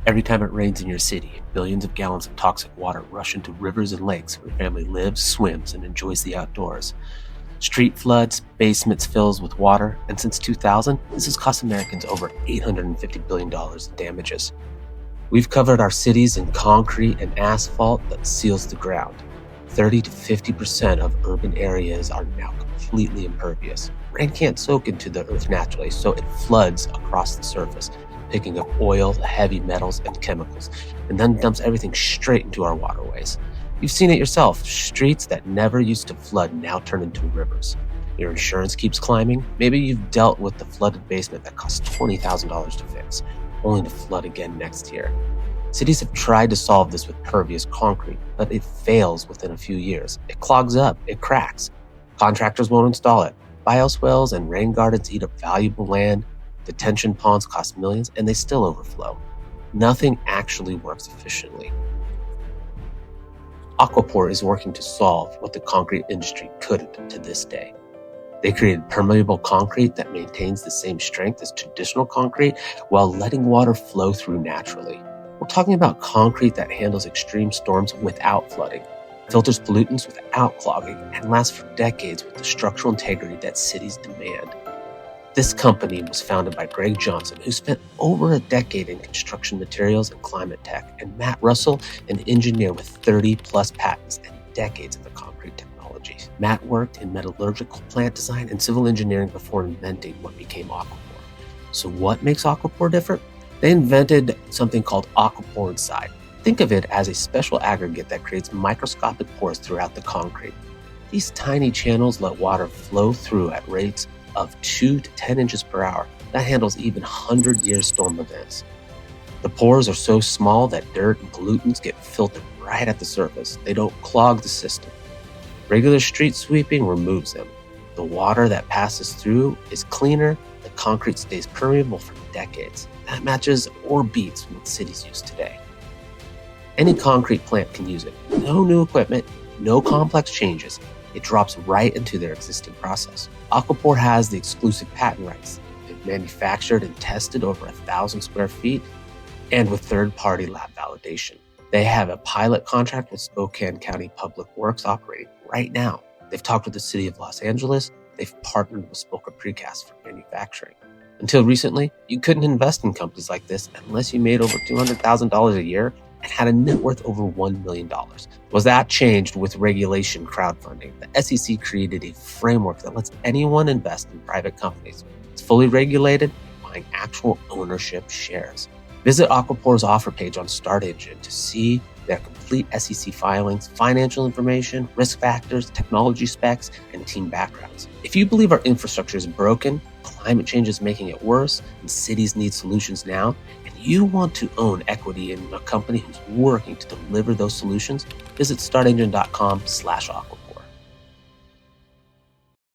Every time it rains in your city, billions of gallons of toxic water rush into rivers and lakes where your family lives, swims, and enjoys the outdoors. Street floods, basements fills with water, and since 2000, this has cost Americans over $850 billion in damages. We've covered our cities in concrete and asphalt that seals the ground. 30 to 50% of urban areas are now completely impervious. Rain can't soak into the earth naturally, so it floods across the surface, picking up oil, heavy metals, and chemicals, and then dumps everything straight into our waterways. You've seen it yourself. Streets that never used to flood now turn into rivers. Your insurance keeps climbing. Maybe you've dealt with the flooded basement that costs $20,000 to fix, only to flood again next year. Cities have tried to solve this with pervious concrete, but it fails within a few years. It clogs up, it cracks. Contractors won't install it. Bioswales and rain gardens eat up valuable land. Detention ponds cost millions, and they still overflow. Nothing actually works efficiently. AquiPor is working to solve what the concrete industry couldn't to this day. They created permeable concrete that maintains the same strength as traditional concrete while letting water flow through naturally. We're talking about concrete that handles extreme storms without flooding, filters pollutants without clogging, and lasts for decades with the structural integrity that cities demand. This company was founded by Greg Johnson, who spent over a decade in construction materials and climate tech, and Matt Russell, an engineer with 30-plus patents and decades of the concrete technology. Matt worked in metallurgical plant design and civil engineering before inventing what became AquiPor. So what makes AquiPor different? They invented something called AquiPor Inside. Think of it as a special aggregate that creates microscopic pores throughout the concrete. These tiny channels let water flow through at rates of 2 to 10 inches per hour. That handles even 100-year storm events. The pores are so small that dirt and pollutants get filtered right at the surface. They don't clog the system. Regular street sweeping removes them. The water that passes through is cleaner. The concrete stays permeable for decades. That matches or beats what cities use today. Any concrete plant can use it. No new equipment, no complex changes. It drops right into their existing process. AquiPor has the exclusive patent rights. They've manufactured and tested over 1,000 square feet and with third-party lab validation. They have a pilot contract with Spokane County Public Works operating right now. They've talked with the city of Los Angeles. They've partnered with Spoka Precast for manufacturing. Until recently, you couldn't invest in companies like this unless you made over $200,000 a year and had a net worth over $1 million. Was that changed with regulation crowdfunding? The SEC created a framework that lets anyone invest in private companies. It's fully regulated, buying actual ownership shares. Visit AquiPor's offer page on Start Engine to see their complete SEC filings, financial information, risk factors, technology specs, and team backgrounds. If you believe our infrastructure is broken, climate change is making it worse, and cities need solutions now, and you want to own equity in a company who's working to deliver those solutions, visit startengine.com/AquiPor.